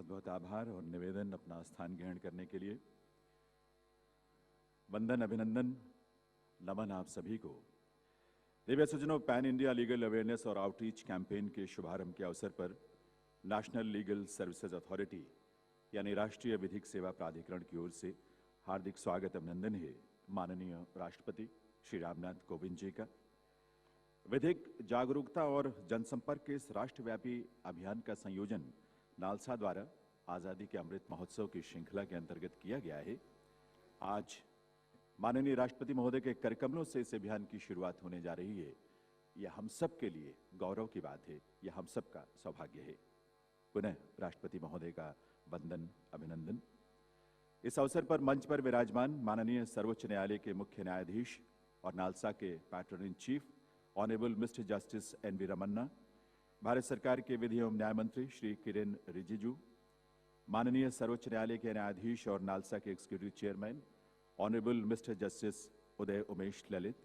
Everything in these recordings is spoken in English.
बहुत बहुत आभार और निवेदन अपना स्थान ग्रहण करने के लिए। वंदन, अभिनंदन, नमन आप सभी को। दिव्य सज्जनों, पैन इंडिया लीगल अवेयरनेस और आउटरीच कैंपेन के शुभारंभ के अवसर पर नेशनल लीगल सर्विसेज अथॉरिटी यानी राष्ट्रीय विधिक सेवा प्राधिकरण की ओर से हार्दिक स्वागत अभिनंदन है माननीय राष्ट्रपति श्री रामनाथ कोविंद जी का। विधिक जागरूकता और जनसंपर्क के इस राष्ट्रव्यापी अभियान का संयोजन नालसा द्वारा आजादी के अमृत महोत्सव की श्रृंखला के अंतर्गत किया गया है। आज माननीय राष्ट्रपति महोदय के करकमलों से इस अभियान की शुरुआत होने जा रही है। यह हम सब के लिए गौरव की बात है, यह हम सब का सौभाग्य है। पुनः राष्ट्रपति महोदय का वंदन, अभिनंदन। इस अवसर पर मंच पर विराजमान माननीय सर्वोच्च न्यायालय के मुख्य न्यायाधीश और नालसा के patron in chief honourable mister justice N V. Ramana, Bharat सरकार के विधि एवं न्याय मंत्री श्री किरेन रिजिजू, माननीय सर्वोच्च न्यायालय के न्यायाधीश और नालसा के executive chairman honourable mister justice Uday Umesh Lalit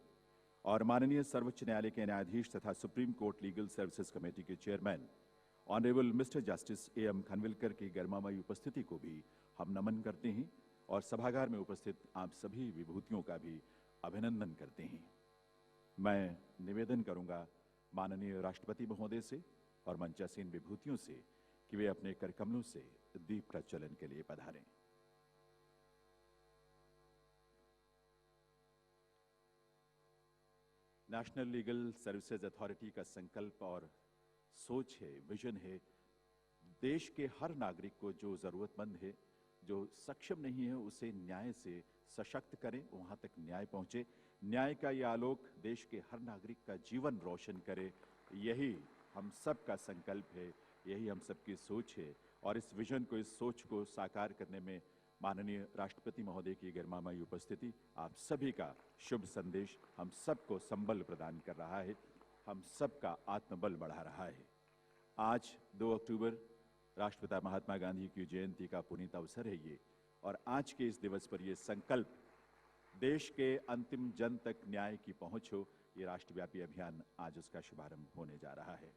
और माननीय सर्वोच्च न्यायालय के न्यायाधीश तथा supreme court legal services committee के chairman honourable mister justice A M. Khanwilkar की गरिमामयी उपस्थिति को भी हम नमन करते हैं और सभागार में उपस्थित आप सभी विभूतियों का भी अभिनंदन करते हैं। मैं निवेदन करूंगा माननीय राष्ट्रपति महोदय से और मंचासीन विभूतियों से कि वे अपने करकमलों से दीप प्रज्वलन के लिए पधारें। नेशनल लीगल सर्विसेज अथॉरिटी का संकल्प और सोच है, विजन है, देश के हर नागरिक को जो जरूरतमंद है, जो सक्षम नहीं है, उसे न्याय से सशक्त करें, वहां तक न्याय पहुंचे। न्याय का यह आलोक देश के हर नागरिक का जीवन रोशन करे। यही हम सब का संकल्प है, यही हम सबकी सोच है और इस विजन को, इस सोच को साकार करने में माननीय राष्ट्रपति महोदय की गरिमामयी उपस्थिति, आप सभी का शुभ संदेश हम सबको संबल प्रदान कर रहा है, हम सबका आत्मबल बढ़ा रहा है। आज 2 अक्टूबर राष्ट्रपिता महात्मा गांधी की जयंती का पुनीत अवसर है ये, और आज के इस दिवस पर यह संकल्प देश के अंतिम जन तक न्याय की पहुंच हो, ये राष्ट्रव्यापी अभियान आज उसका शुभारंभ होने जा रहा है।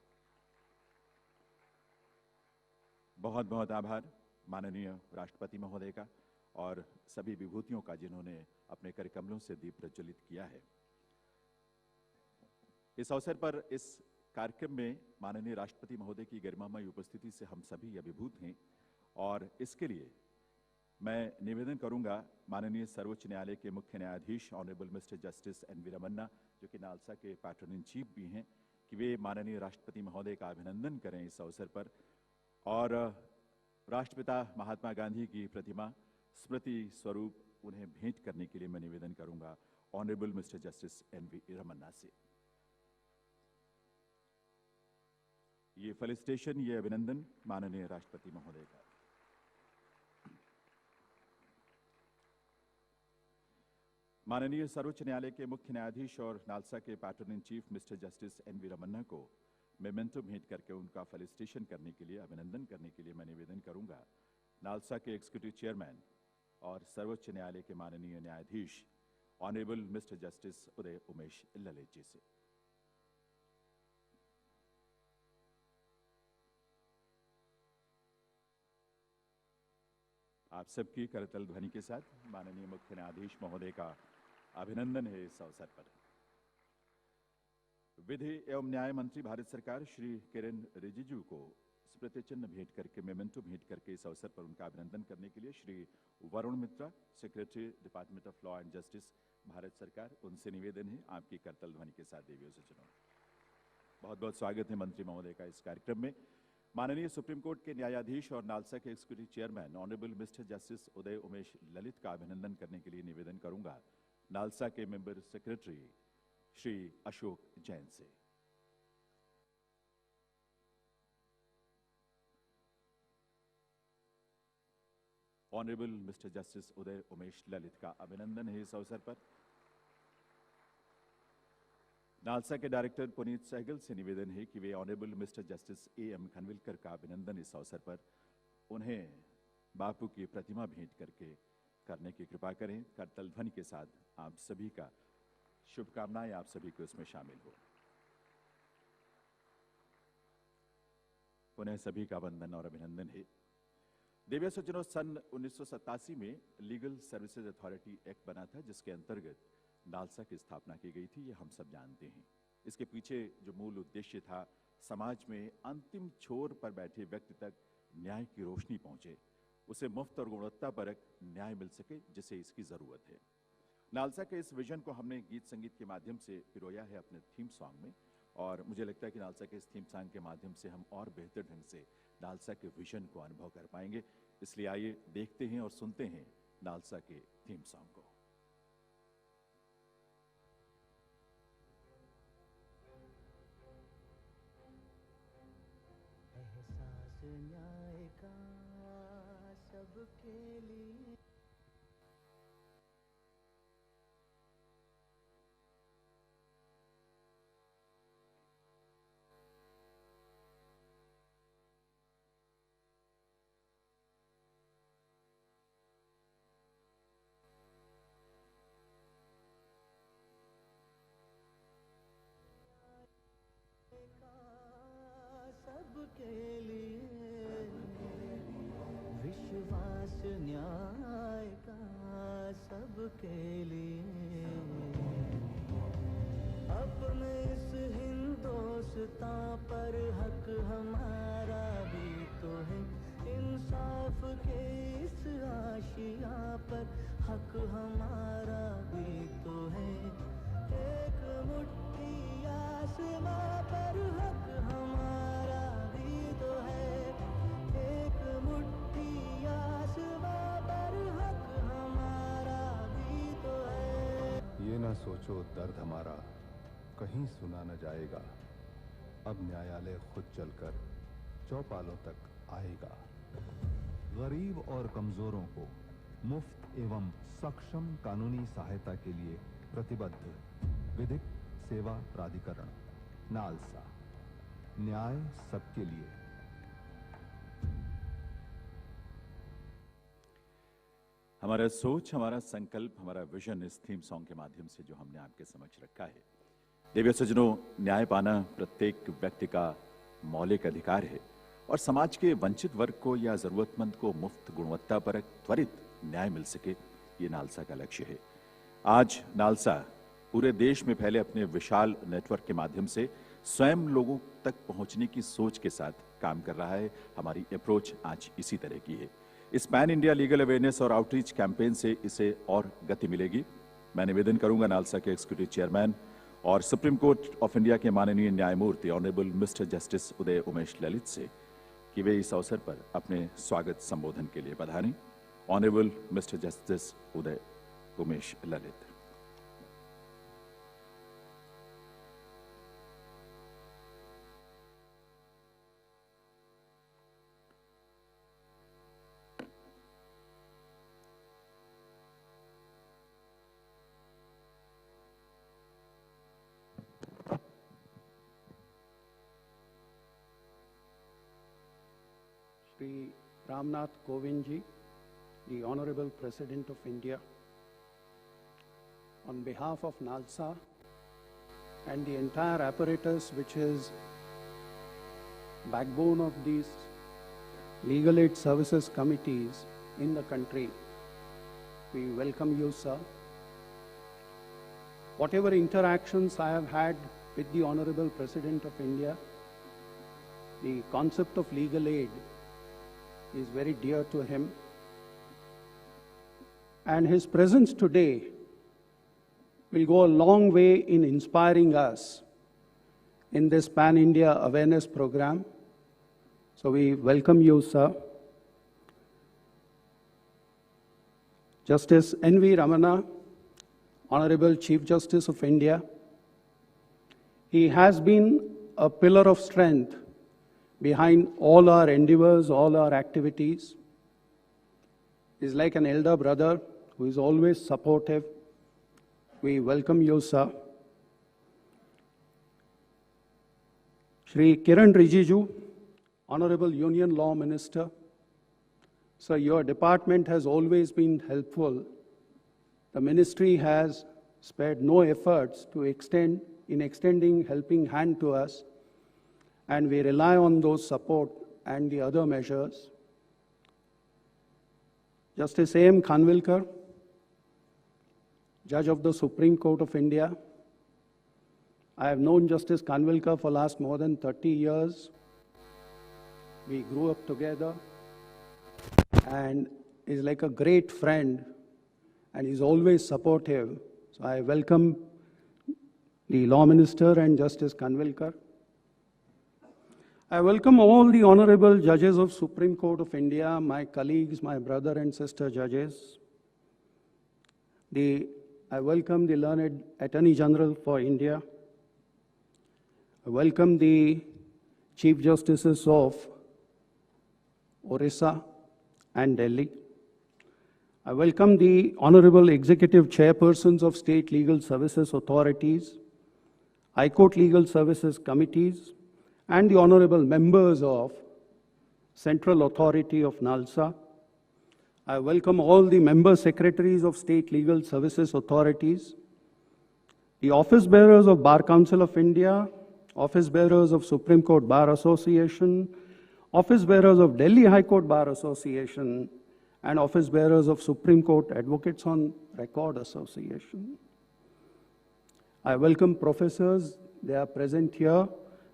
बहुत बहुत आभार माननीय राष्ट्रपति महोदय का और सभी विभूतियों का जिन्होंने अपने करकमलों से दीप प्रज्वलित किया है। इस अवसर पर इस कार्यक्रम में माननीय राष्ट्रपति महोदय की गरिमामयी उपस्थिति से हम सभी अभिभूत हैं और इसके लिए मैं निवेदन करूंगा माननीय सर्वोच्च न्यायालय के मुख्य न्यायाधीश honourable mister justice N V. Ramana, जो कि नालसा के पैट्रन इन चीफ भी हैं, कि वे माननीय राष्ट्रपति महोदय का अभिनंदन करें इस अवसर पर और राष्ट्रपिता महात्मा गांधी की प्रतिमा स्मृति स्वरूप उन्हें भेंट करने के लिए मैं निवेदन करूंगा honourable mister justice N V. Ramana से। ये फेलिसिटेशन, ये अभिनंदन माननीय राष्ट्रपति महोदय का। माननीय सर्वोच्च न्यायालय के मुख्य न्यायाधीश और नालसा के patron in chief mister justice N V. Ramana को मेमेंटो भेंट करके उनका फेलिसिटेशन करने के लिए, अभिनंदन करने के लिए मैं निवेदन करूंगा नालसा के एग्जीक्यूटिव चेयरमैन और सर्वोच्च न्यायालय के माननीय न्यायाधीश honourable mister justice Uday Umesh Lalit ji से। आप सबकी करतल ध्वनि के साथ माननीय मुख्य न्यायाधीश महोदय का अभिनंदन है इस अवसर पर। विधि एवं न्याय मंत्री भारत सरकार श्री किरेन रिजिजू को स्मृति चिन्ह भेंट करके, मेमेंटो भेंट करके इस अवसर पर उनका अभिनंदन करने के लिए Shri Varun Mitra, secretary department of law and justice Bharat सरकार, उनसे निवेदन है आपकी करतल ध्वनि के साथ देवियों से चुनाव। बहुत बहुत स्वागत है मंत्री महोदय का इस कार्यक्रम में। माननीय सुप्रीम कोर्ट के न्यायाधीश और नालसा के executive chairman honourable mister justice Uday Umesh Lalit का अभिनंदन करने के लिए निवेदन करूंगा नालसा के मेंबर सेक्रेटरी श्री अशोक जैन से। Honourable mister justice Uday Umesh Lalit का अभिनंदन है इस अवसर पर। नालसा के डायरेक्टर पुनीत सहगल से निवेदन है कि वे honourable mister justice A M. Khanwilkar का अभिनंदन इस अवसर पर उन्हें बापू की प्रतिमा भेंट करके करने की कृपा करें। करतल ध्वनि के साथ आप सभी का शुभकामनाएं, आप सभी को इसमें शामिल हो। पुनः सभी का वंदन और अभिनंदन है। देविया सज्जनों, सन 1987 में लीगल सर्विसेज अथॉरिटी एक्ट बना था, जिसके अंतर्गत नालसा की स्थापना की गई थी। ये हम सब जानते हैं। इसके पीछे जो मूल उद्देश्य था, समाज में अंतिम छोर पर बैठे व्यक्ति तक न्याय की रोशनी पहुंचे, उसे मुफ्त और गुणवत्तापरक न्याय मिल सके, जिसे इसकी जरूरत है। नालसा के इस विजन को हमने गीत संगीत के माध्यम से पिरोया है अपने थीम सॉन्ग में, और मुझे लगता है कि नालसा के इस थीम सॉन्ग के माध्यम से हम और बेहतर ढंग से नालसा के विजन को अनुभव कर पाएंगे। इसलिए आइए देखते हैं और सुनते हैं नालसा के थीम सॉन्ग को। एहसास न्याय का सबके लिए, सबके लिए विश्वास न्याय का सबके लिए। अपने इस हिंदुस्तान पर हक हमारा भी तो है, इंसाफ के इस आशिया पर हक हमारा भी तो है। एक मुट्ठी आसमां पर हक हमारा भी तो है, एक मुट्ठी आसमां पर हक हमारा भी तो है। ये ना सोचो दर्द हमारा कहीं सुना न जाएगा, अब न्यायालय खुद चलकर चौपालों तक आएगा। गरीब और कमजोरों को मुफ्त एवं सक्षम कानूनी सहायता के लिए प्रतिबद्ध विधिक सेवा प्राधिकरण नालसा, न्याय सबके लिए। हमारा सोच, हमारा संकल्प, हमारा विजन इस थीम सॉन्ग के माध्यम से जो हमने आपके समक्ष रखा है। देविया सज्जनों, न्याय पाना प्रत्येक व्यक्ति का मौलिक अधिकार है, और समाज के वंचित वर्ग को या जरूरतमंद को मुफ्त गुणवत्तापरक त्वरित न्याय मिल सके, ये नालसा का लक्ष्य है। आज नालसा पूरे देश में फैले अपने विशाल नेटवर्क के माध्यम से स्वयं लोगों तक पहुंचने की सोच के साथ काम कर रहा है। हमारी अप्रोच आज इसी तरह की है। इस पैन इंडिया लीगल अवेयरनेस और आउटरीच कैंपेन से इसे और गति मिलेगी। मैं निवेदन करूंगा नालसा के एग्जीक्यूटिव चेयरमैन और सुप्रीम कोर्ट ऑफ इंडिया के माननीय न्यायमूर्ति honourable mister justice Uday Umesh Lalit से कि वे इस अवसर पर अपने स्वागत संबोधन के लिए पधारें। Honourable mister justice Uday Umesh Lalit. Shri Ramnath Kovind ji, the Honorable President of India, on behalf of NALSA and the entire apparatus which is backbone of these legal aid services committees in the country, we welcome you, sir. Whatever interactions I have had with the Honorable President of India, the concept of legal aid is very dear to him, and his presence today will go a long way in inspiring us in this Pan-India awareness program. So we welcome you, sir. Justice N.V. Ramana, Honorable Chief Justice of India, he has been a pillar of strength behind all our endeavors, all our activities. He's like an elder brother who is always supportive. We welcome you, sir. Shri Kiran Rijiju, Honorable Union Law Minister. Sir, your department has always been helpful. The ministry has spared no efforts to extending helping hand to us, and we rely on those support and the other measures. Justice A.M. Khanwilkar, Judge of the Supreme Court of India. I have known Justice Khanwilkar for last more than 30 years. We grew up together and is like a great friend and is always supportive. So I welcome the Law Minister and Justice Khanwilkar. I welcome all the honorable judges of Supreme Court of India, my colleagues, my brother and sister judges. I welcome the learned Attorney General for India. I welcome the Chief Justices of Orissa and Delhi. I welcome the honorable executive chairpersons of state legal services authorities, High Court legal services committees, and the honorable members of Central Authority of NALSA. I welcome all the member secretaries of state legal services authorities, the office bearers of Bar Council of India, office bearers of Supreme Court Bar Association, office bearers of Delhi High Court Bar Association, and office bearers of Supreme Court Advocates on Record Association. I welcome professors, they are present here,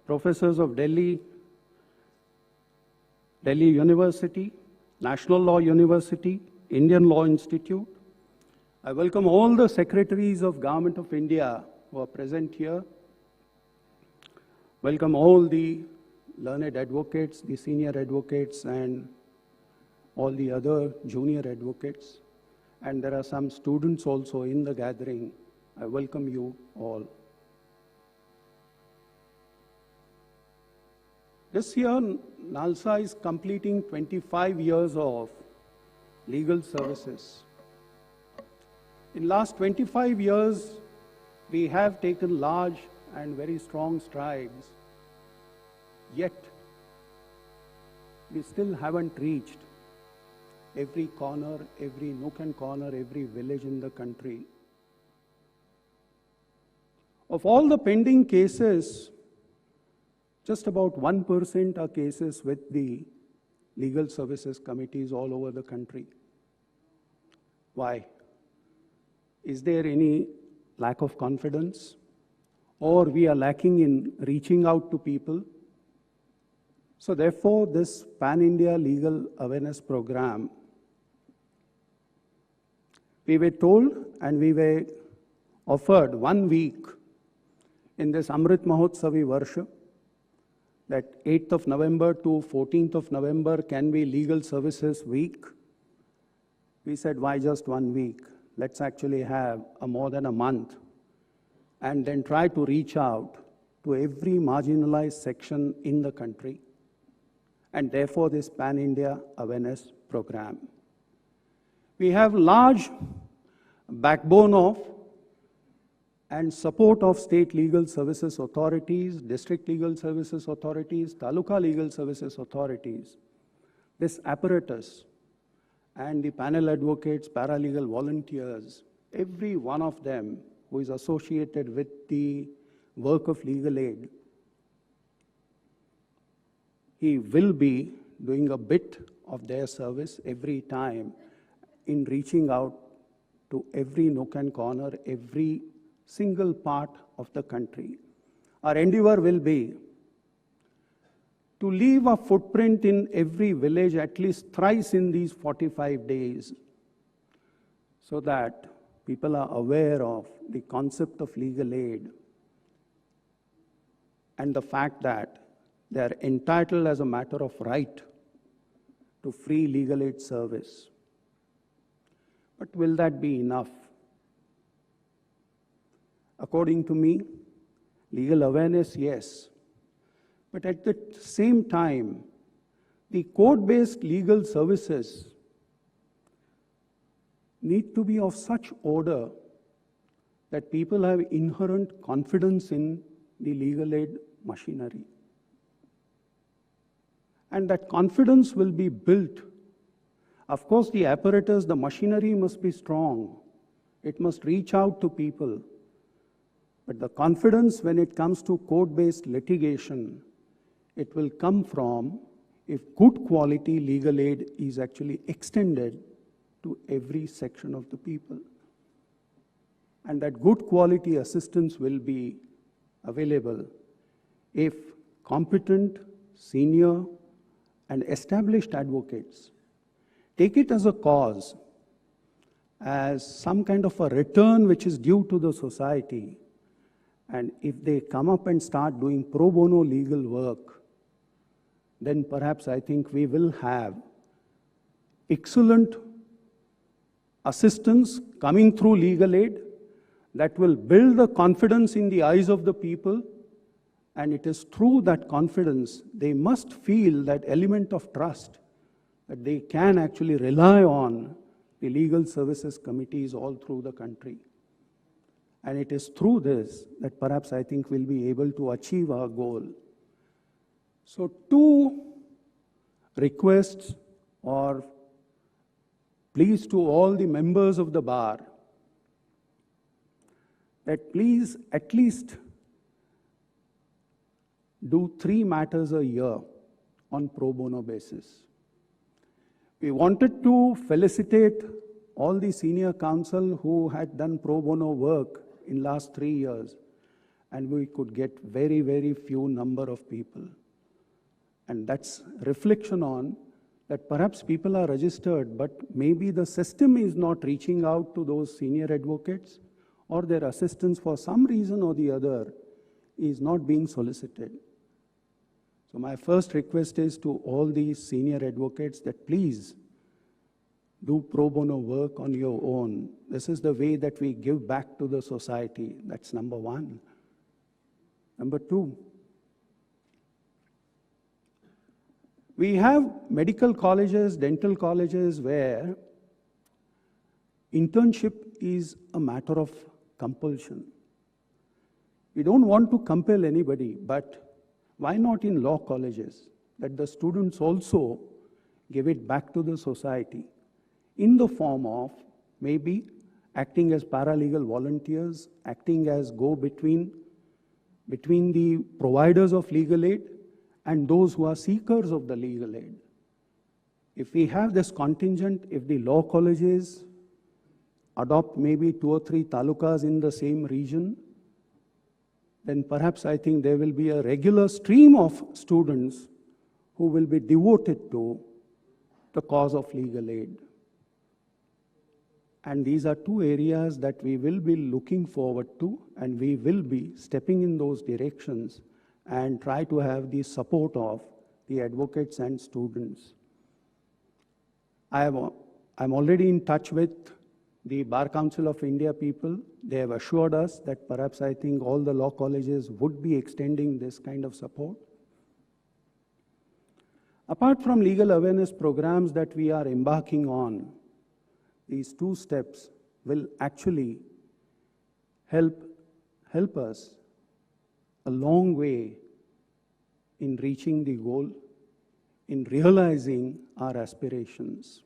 professors of Delhi University, National Law University, Indian Law Institute. I welcome all the secretaries of Government of India who are present here. Welcome all the learned advocates, the senior advocates, and all the other junior advocates. And there are some students also in the gathering. I welcome you all. This year, NALSA is completing 25 years of legal services. In last 25 years, we have taken large and very strong strides, yet we still haven't reached every corner, every nook and corner, every village in the country. Of all the pending cases, just about 1% are cases with the legal services committees all over the country. Why? Is there any lack of confidence? Or we are lacking in reaching out to people? So therefore, this Pan-India Legal Awareness Program, we were told and we were offered 1 week in this Amrit Mahotsavi Varsha, that 8th of November to 14th of November can be Legal Services Week. We said, why just 1 week? Let's actually have more than a month and then try to reach out to every marginalized section in the country. And therefore, this Pan-India Awareness Program. We have large backbone of and support of state legal services authorities, district legal services authorities, taluka legal services authorities, this apparatus, and the panel advocates, paralegal volunteers, every one of them who is associated with the work of legal aid, he will be doing a bit of their service every time in reaching out to every nook and corner, every single part of the country. Our endeavor will be to leave a footprint in every village at least thrice in these 45 days so that people are aware of the concept of legal aid and the fact that they are entitled as a matter of right to free legal aid service. But will that be enough? According to me, legal awareness, yes. But at the same time, the court-based legal services need to be of such order that people have inherent confidence in the legal aid machinery. And that confidence will be built. Of course, the apparatus, the machinery must be strong. It must reach out to people. But the confidence when it comes to court-based litigation, it will come from if good quality legal aid is actually extended to every section of the people. And that good quality assistance will be available if competent, senior, and established advocates take it as a cause, as some kind of a return which is due to the society. And if they come up and start doing pro bono legal work, then perhaps I think we will have excellent assistance coming through legal aid that will build the confidence in the eyes of the people. And it is through that confidence, they must feel that element of trust that they can actually rely on the legal services committees all through the country. And it is through this that perhaps I think we'll be able to achieve our goal. So 2 requests or pleas to all the members of the bar that please at least do 3 matters a year on pro bono basis. We wanted to felicitate all the senior counsel who had done pro bono work in last 3 years, and we could get very, very few number of people. And that's reflection on that perhaps people are registered, but maybe the system is not reaching out to those senior advocates, or their assistance for some reason or the other is not being solicited. So my first request is to all these senior advocates that please do pro bono work on your own. This is the way that we give back to the society. That's number 1. Number 2, we have medical colleges, dental colleges where internship is a matter of compulsion. We don't want to compel anybody, but why not in law colleges, that the students also give it back to the society in the form of maybe acting as paralegal volunteers, acting as go-between between the providers of legal aid and those who are seekers of the legal aid. If we have this contingent, if the law colleges adopt maybe 2 or 3 talukas in the same region, then perhaps I think there will be a regular stream of students who will be devoted to the cause of legal aid. And these are 2 areas that we will be looking forward to, and we will be stepping in those directions and try to have the support of the advocates and students. I'm already in touch with the Bar Council of India people. They have assured us that perhaps I think all the law colleges would be extending this kind of support. Apart from legal awareness programs that we are embarking on, these 2 steps will actually help us a long way in reaching the goal, in realizing our aspirations.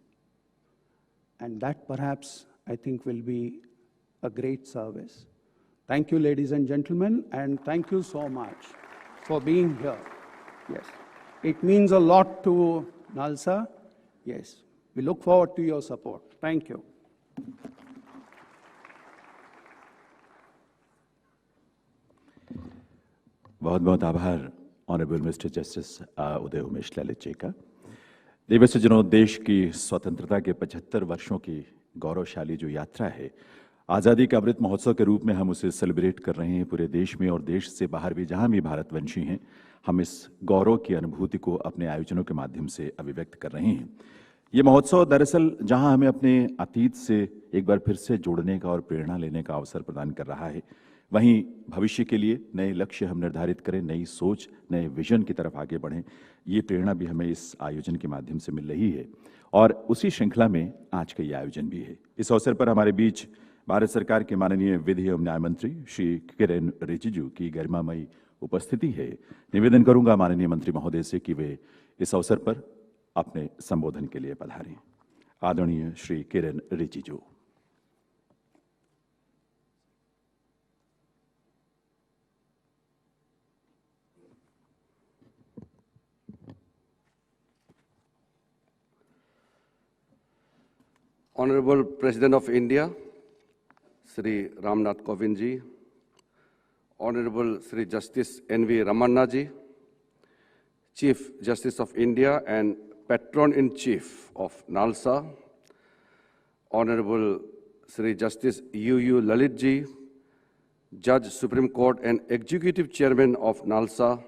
And that perhaps I think will be a great service. Thank you, ladies and gentlemen, and thank you so much for being here. Yes, it means a lot to NALSA. Yes, we look forward to your support. Thank you. बहुत बहुत आभार honourable mister justice Uday Umesh Lalit ji का। देव सज्जनों, देश की स्वतंत्रता के 75 वर्षों की गौरवशाली जो यात्रा है, आज़ादी का अमृत महोत्सव के रूप में हम उसे सेलिब्रेट कर रहे हैं पूरे देश में, और देश से बाहर भी जहां भी भारतवंशी हैं, हम इस गौरव की अनुभूति को अपने आयोजनों के माध्यम से अभिव्यक्त कर रहे हैं। ये महोत्सव दरअसल जहां हमें अपने अतीत से एक बार फिर से जोड़ने का और प्रेरणा लेने का अवसर प्रदान कर रहा है, वहीं भविष्य के लिए नए लक्ष्य हम निर्धारित करें, नई सोच, नए विजन की तरफ आगे बढ़ें, ये प्रेरणा भी हमें इस आयोजन के माध्यम से मिल रही है। और उसी श्रृंखला में आज का ये आयोजन भी है। इस अवसर पर हमारे बीच भारत सरकार के माननीय विधि एवं न्याय मंत्री श्री किरेन रिजिजू की गरिमामयी उपस्थिति है। निवेदन करूंगा माननीय मंत्री महोदय से कि वे इस अवसर पर अपने संबोधन के लिए पधारें। आदरणीय Shri Kiren Rijiju. Honorable President of India, Sri Ramnath Kovind ji, Honorable Sri Justice N.V. Ramanna ji, Chief Justice of India and Patron-in-Chief of NALSA, Honorable Sri Justice U.U. Lalit ji, Judge Supreme Court and Executive Chairman of NALSA,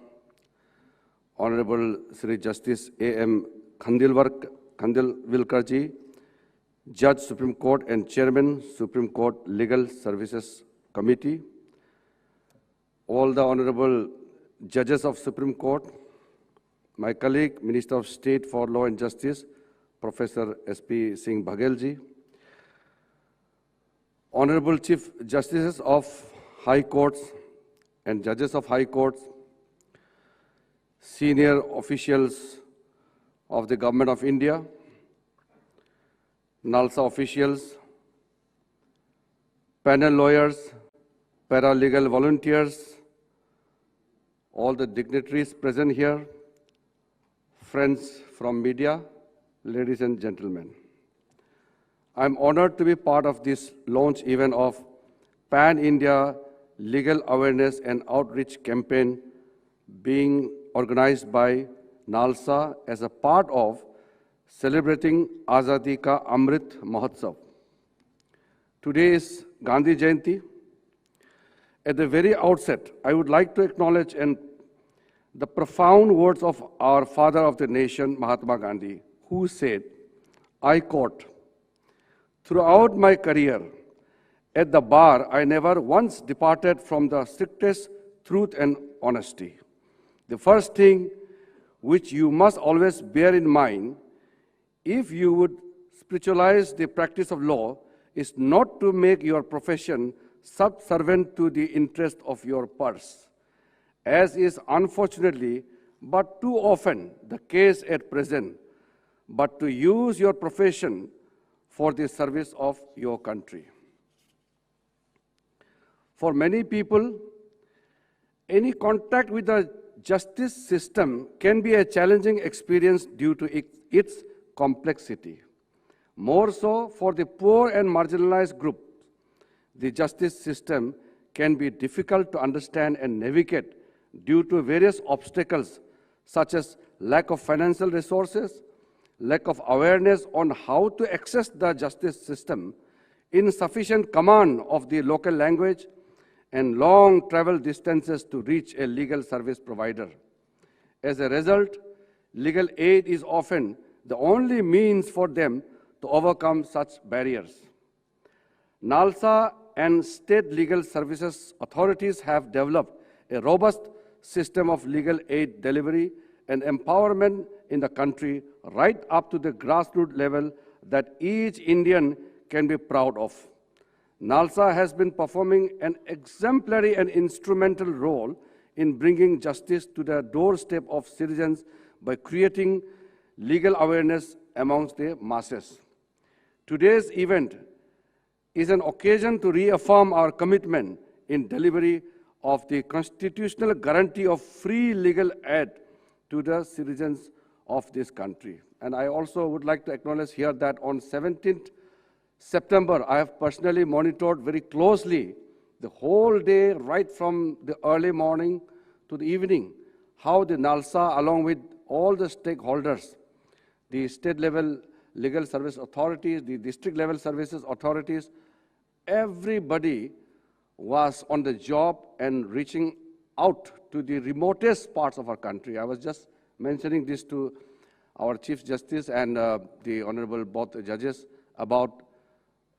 Honorable Sri Justice A.M. Khandilwilkar ji, Judge Supreme Court and Chairman Supreme Court Legal Services Committee, all the Honorable Judges of Supreme Court, my colleague, Minister of State for Law and Justice, Professor S.P. Singh Baghel ji, Honorable Chief Justices of High Courts and Judges of High Courts, senior officials of the Government of India, NALSA officials, panel lawyers, paralegal volunteers, all the dignitaries present here, friends from media, ladies and gentlemen. I'm honored to be part of this launch event of Pan-India Legal Awareness and Outreach Campaign being organized by NALSA as a part of celebrating Azadi Ka Amrit Mahotsav. Today is Gandhi Jayanti. At the very outset, I would like to acknowledge the profound words of our father of the nation, Mahatma Gandhi, who said, I quote, "Throughout my career at the bar, I never once departed from the strictest truth and honesty. The first thing which you must always bear in mind if you would spiritualize the practice of law is not to make your profession subservient to the interest of your purse, as is unfortunately but too often the case at present, but to use your profession for the service of your country." For many people, any contact with the justice system can be a challenging experience due to its complexity. More so for the poor and marginalized group, the justice system can be difficult to understand and navigate due to various obstacles such as lack of financial resources, lack of awareness on how to access the justice system, insufficient command of the local language, and long travel distances to reach a legal service provider. As a result, legal aid is often the only means for them to overcome such barriers. NALSA and state legal services authorities have developed a robust system of legal aid delivery and empowerment in the country right up to the grassroots level that each Indian can be proud of. NALSA has been performing an exemplary and instrumental role in bringing justice to the doorstep of citizens by creating legal awareness amongst the masses. Today's event is an occasion to reaffirm our commitment in delivery of the constitutional guarantee of free legal aid to the citizens of this country. And I also would like to acknowledge here that on 17th September, I have personally monitored very closely the whole day, right from the early morning to the evening, how the NALSA, along with all the stakeholders, the state level legal service authorities, the district level services authorities, everybody was on the job and reaching out to the remotest parts of our country. I was just mentioning this to our Chief Justice and the Honorable both judges about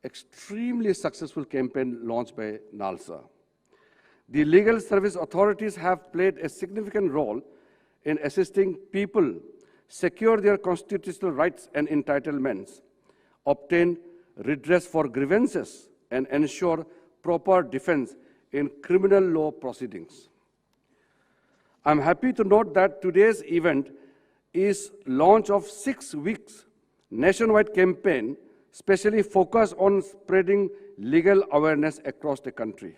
extremely successful campaign launched by NALSA. The legal service authorities have played a significant role in assisting people secure their constitutional rights and entitlements, obtain redress for grievances, and ensure proper defense in criminal law proceedings. I'm happy to note that today's event is launch of 6 weeks nationwide campaign specially focused on spreading legal awareness across the country.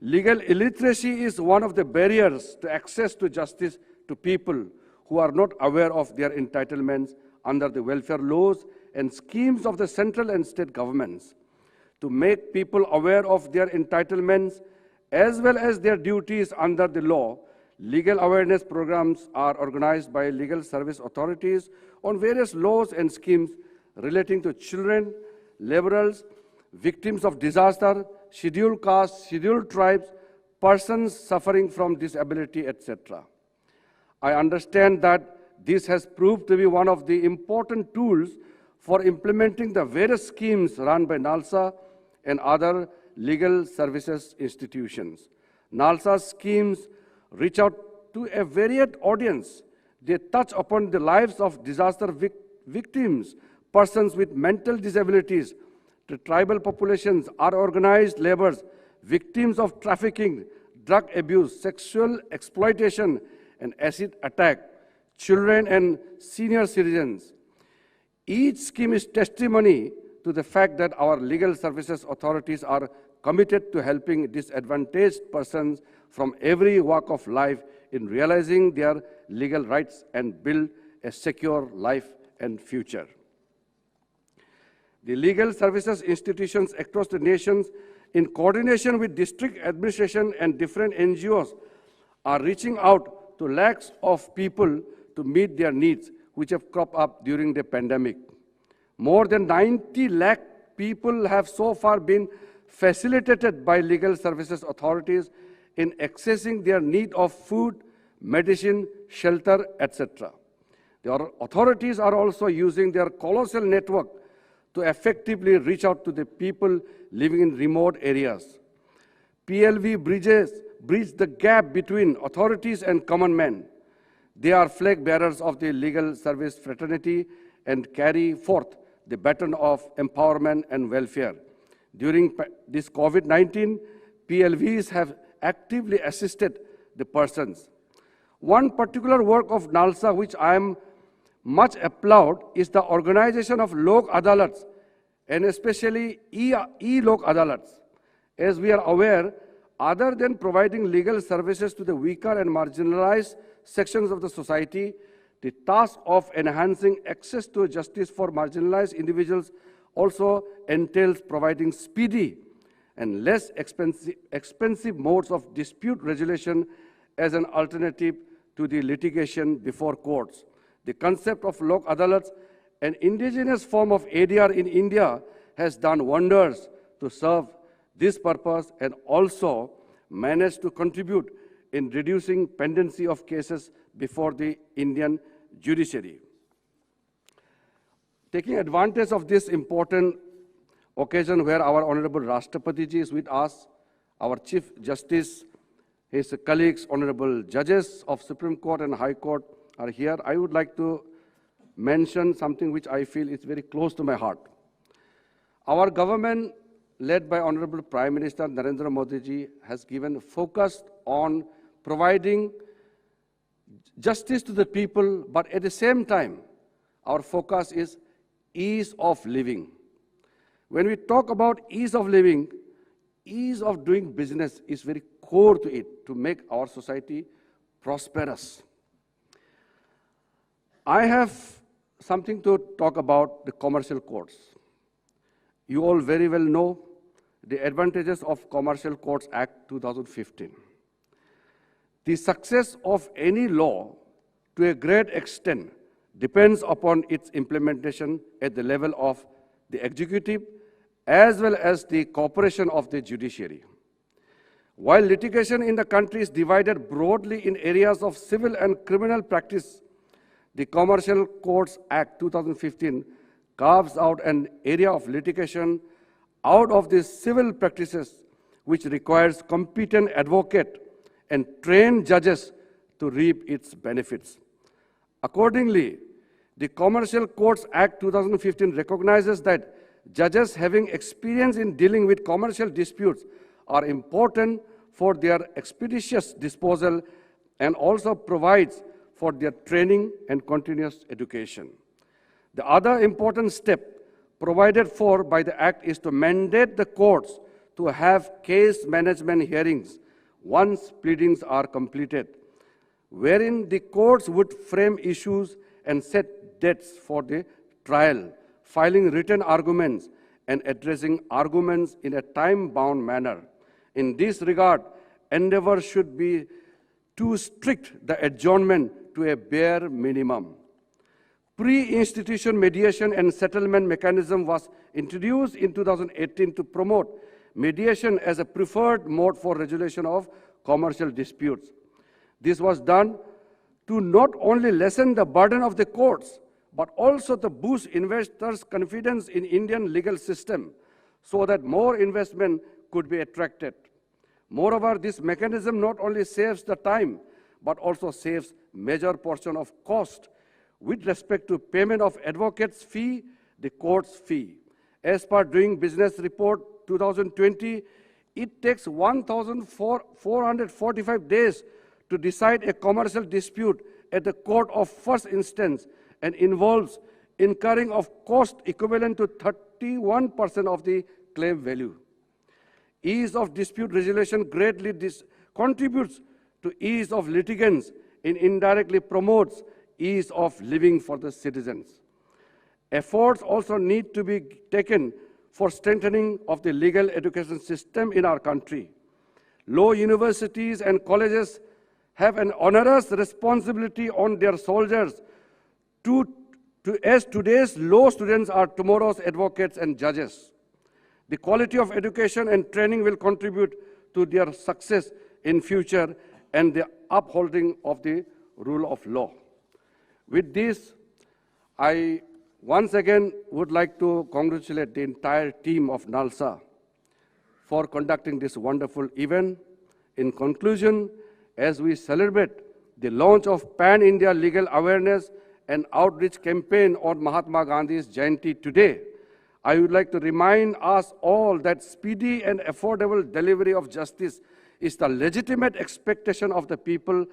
Legal illiteracy is one of the barriers to access to justice to people who are not aware of their entitlements under the welfare laws and schemes of the central and state governments to make people aware of their entitlements as well as their duties under the law. Legal awareness programs are organized by legal service authorities on various laws and schemes relating to children, laborers, victims of disaster, scheduled castes, scheduled tribes, persons suffering from disability, etc. I understand that this has proved to be one of the important tools for implementing the various schemes run by NALSA and other legal services institutions. NALSA schemes reach out to a varied audience. They touch upon the lives of disaster victims, persons with mental disabilities, the tribal populations, unorganized laborers, victims of trafficking, drug abuse, sexual exploitation, and acid attack, children and senior citizens. Each scheme is testimony to the fact that our legal services authorities are committed to helping disadvantaged persons from every walk of life in realizing their legal rights and build a secure life and future. The legal services institutions across the nations, in coordination with district administration and different NGOs, are reaching out to lakhs of people to meet their needs, which have cropped up during the pandemic. More than 90 lakh people have so far been facilitated by legal services authorities in accessing their need of food, medicine, shelter, etc. The authorities are also using their colossal network to effectively reach out to the people living in remote areas. PLV bridge the gap between authorities and common man. They are flag bearers of the legal service fraternity and carry forth the baton of empowerment and welfare. During this COVID-19, PLVs have actively assisted the persons. One particular work of NALSA which I am much applaud is the organization of Lok Adalats, and especially e-Lok Adalats. As we are aware, other than providing legal services to the weaker and marginalized sections of the society, the task of enhancing access to justice for marginalized individuals also entails providing speedy and less expensive modes of dispute resolution as an alternative to the litigation before courts. The concept of Lok Adalats, an indigenous form of ADR in India, has done wonders to serve this purpose and also managed to contribute in reducing pendency of cases before the Indian judiciary. Taking advantage of this important occasion where our Honorable Rashtrapati Ji is with us, our Chief Justice, his colleagues, Honorable Judges of Supreme Court and High Court are here, I would like to mention something which I feel is very close to my heart. Our government, led by Honorable Prime Minister Narendra Modi Ji, has given focus on providing justice to the people, but at the same time, our focus is ease of living. When we talk about ease of living, ease of doing business is very core to it, to make our society prosperous. I have something to talk about the commercial courts. You all very well know the advantages of Commercial Courts Act 2015. The success of any law, to a great extent, depends upon its implementation at the level of the executive as well as the cooperation of the judiciary. While litigation in the country is divided broadly in areas of civil and criminal practice, the Commercial Courts Act 2015 carves out an area of litigation out of the civil practices which requires competent advocate and trained judges to reap its benefits. Accordingly, the Commercial Courts Act 2015 recognizes that judges having experience in dealing with commercial disputes are important for their expeditious disposal and also provides for their training and continuous education. The other important step provided for by the Act is to mandate the courts to have case management hearings once pleadings are completed, wherein the courts would frame issues and set dates for the trial filing written arguments and addressing arguments in a time-bound manner. In this regard, endeavor should be to strict the adjournment to a bare minimum. Pre-institution mediation and settlement mechanism was introduced in 2018 to promote mediation as a preferred mode for resolution of commercial disputes. This was done to not only lessen the burden of the courts, but also to boost investors' confidence in Indian legal system so that more investment could be attracted. Moreover, this mechanism not only saves the time, but also saves major portion of cost with respect to payment of advocate's fee, the court's fee. As per Doing Business Report 2020, it takes 1,445 days to decide a commercial dispute at the court of first instance and involves incurring of cost equivalent to 31% of the claim value. Ease of dispute resolution greatly contributes to ease of litigants and indirectly promotes ease of living for the citizens. Efforts also need to be taken for strengthening of the legal education system in our country. Law universities and colleges have an onerous responsibility on their soldiers as today's law students are tomorrow's advocates and judges. The quality of education and training will contribute to their success in future and the upholding of the rule of law. With this, I once again would like to congratulate the entire team of NALSA for conducting this wonderful event. In conclusion, as we celebrate the launch of Pan-India Legal Awareness and Outreach Campaign on Mahatma Gandhi's Jayanti today, I would like to remind us all that speedy and affordable delivery of justice is the legitimate expectation of the people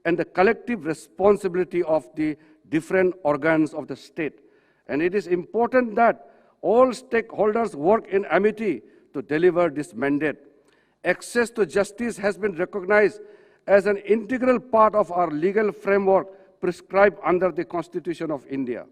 and the collective responsibility of the different organs of the state. And it is important that all stakeholders work in amity to deliver this mandate. Access to justice has been recognized as an integral part of our legal framework prescribed under the Constitution of India.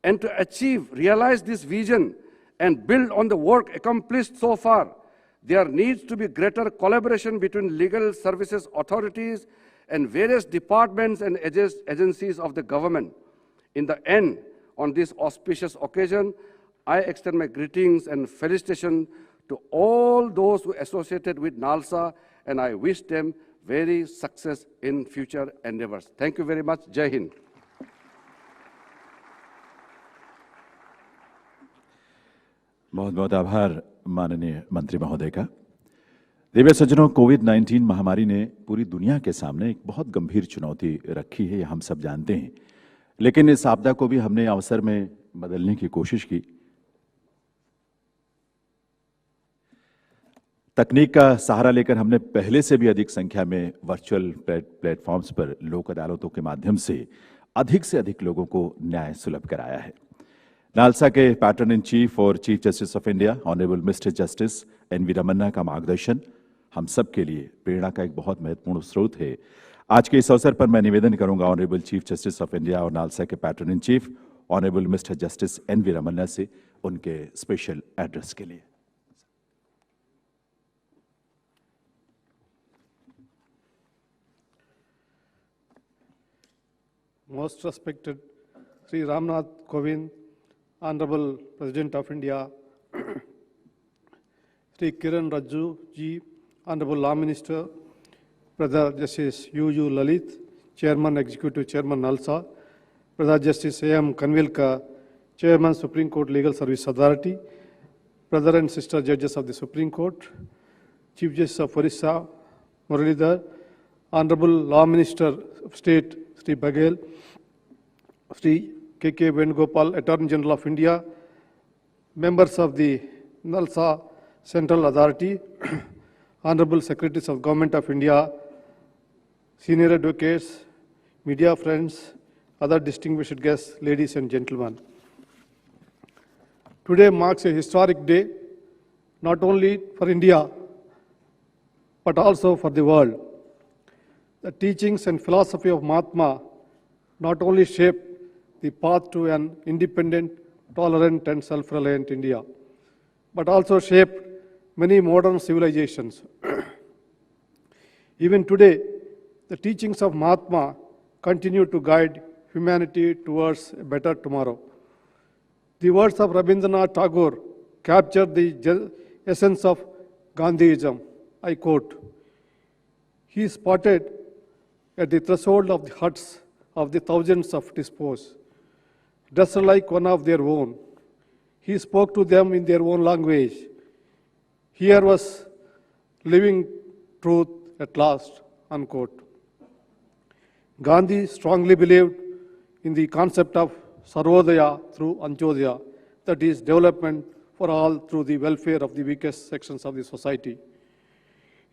And to realize this vision and build on the work accomplished so far, there needs to be greater collaboration between legal services authorities and various departments and agencies of the government. In the end, on this auspicious occasion, I extend my greetings and felicitations to all those who associated with NALSA, and I wish them very success in future endeavors. Thank you very much. Jai Hind. बहुत बहुत आभार माननीय मंत्री महोदय का। दिव्य सज्जनों, कोविड-19 महामारी ने पूरी दुनिया के सामने एक बहुत गंभीर चुनौती रखी है, ये हम सब जानते हैं। लेकिन इस आपदा को भी हमने अवसर में बदलने की कोशिश की। तकनीक का सहारा लेकर हमने पहले से भी अधिक संख्या में वर्चुअल प्लेटफॉर्म्स पर लोक अदालतों के माध्यम से अधिक लोगों को न्याय सुलभ कराया है। नालसा के पैटर्न इन चीफ और chief justice of India honourable mister justice N V. Ramana का मार्गदर्शन हम सब के लिए प्रेरणा का एक बहुत महत्वपूर्ण स्रोत है। आज के इस अवसर पर मैं निवेदन करूंगा honourable chief justice of India और नालसा के patron in chief honourable mister justice N V. Ramana से उनके स्पेशल एड्रेस के लिए। Most respected Sri Ramnath Kovind, Honorable President of India, Sri Kiran Rajju ji, Honorable Law Minister, Brother Justice U.U. Lalit, Chairman, Executive Chairman NALSA, Brother Justice A.M. Kanvilkar, Chairman, Supreme Court Legal Service Authority, Brother and Sister Judges of the Supreme Court, Chief Justice of Orissa, Muralidhar, Honorable Law Minister of State, Sri Baghel, Sri K.K. Venugopal, Attorney General of India, members of the NALSA Central Authority, Honorable Secretaries of Government of India, senior advocates, media friends, other distinguished guests, ladies and gentlemen. Today marks a historic day, not only for India, but also for the world. The teachings and philosophy of Mahatma not only shaped the path to an independent, tolerant and self-reliant India, but also shaped many modern civilizations. Even today, the teachings of Mahatma continue to guide humanity towards a better tomorrow. The words of Rabindranath Tagore capture the essence of Gandhiism. I quote, "He spotted at the threshold of the huts of the thousands of disposed, dressed like one of their own. He spoke to them in their own language. Here was living truth at last," unquote. Gandhi strongly believed in the concept of Sarvodaya through Antyodaya, that is, development for all through the welfare of the weakest sections of the society.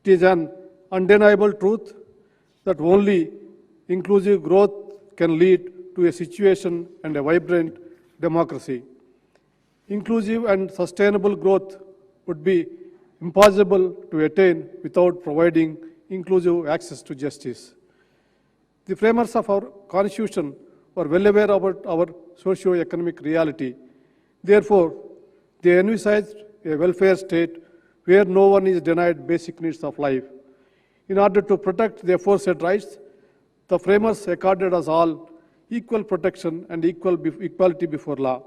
It is an undeniable truth that only inclusive growth can lead to a situation and a vibrant democracy. Inclusive and sustainable growth would be impossible to attain without providing inclusive access to justice. The framers of our Constitution were well aware about our socio-economic reality. Therefore, they envisaged a welfare state where no one is denied basic needs of life. In order to protect the aforesaid rights, the framers accorded us all equal protection and equality before law.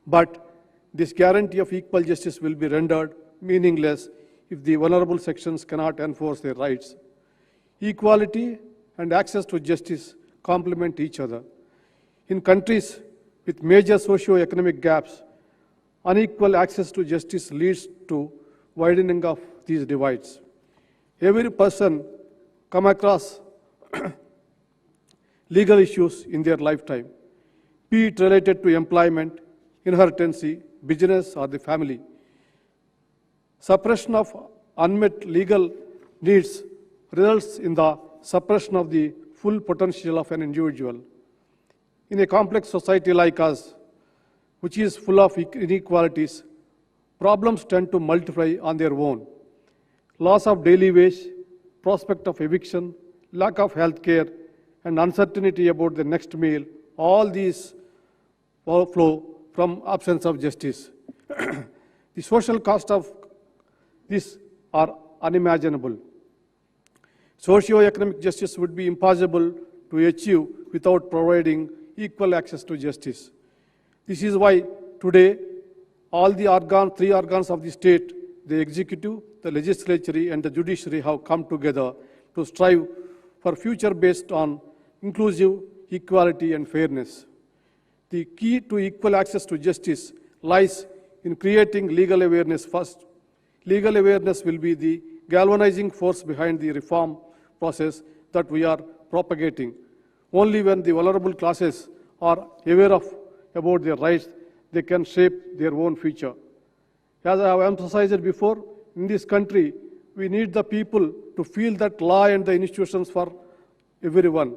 But this guarantee of equal justice will be rendered meaningless if the vulnerable sections cannot enforce their rights. Equality and access to justice complement each other. In countries with major socio-economic gaps, unequal access to justice leads to widening of these divides. Every person come across legal issues in their lifetime, be it related to employment, inheritancy, business, or the family. Suppression of unmet legal needs results in the suppression of the full potential of an individual. In a complex society like us, which is full of inequalities, problems tend to multiply on their own. Loss of daily wage, prospect of eviction, lack of health care, and uncertainty about the next meal, all these flow from absence of justice. The social cost of this are unimaginable. Socio-economic justice would be impossible to achieve without providing equal access to justice. This is why today all the three organs of the state, the executive, the legislature, and the judiciary have come together to strive for future based on inclusive equality and fairness. The key to equal access to justice lies in creating legal awareness first. Legal awareness will be the galvanizing force behind the reform process that we are propagating. Only when the vulnerable classes are aware about their rights, they can shape their own future. As I have emphasized before, in this country, we need the people to feel that law and the institutions for everyone.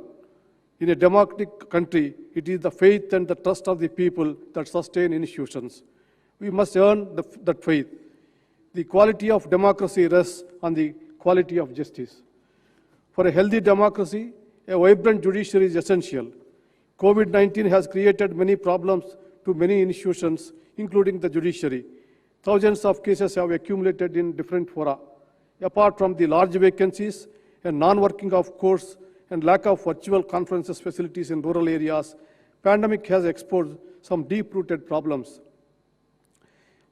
In a democratic country, it is the faith and the trust of the people that sustain institutions. We must earn that faith. The quality of democracy rests on the quality of justice. For a healthy democracy, a vibrant judiciary is essential. COVID-19 has created many problems to many institutions, including the judiciary. Thousands of cases have accumulated in different fora. Apart from the large vacancies and non-working of courts and lack of virtual conferences facilities in rural areas, pandemic has exposed some deep-rooted problems.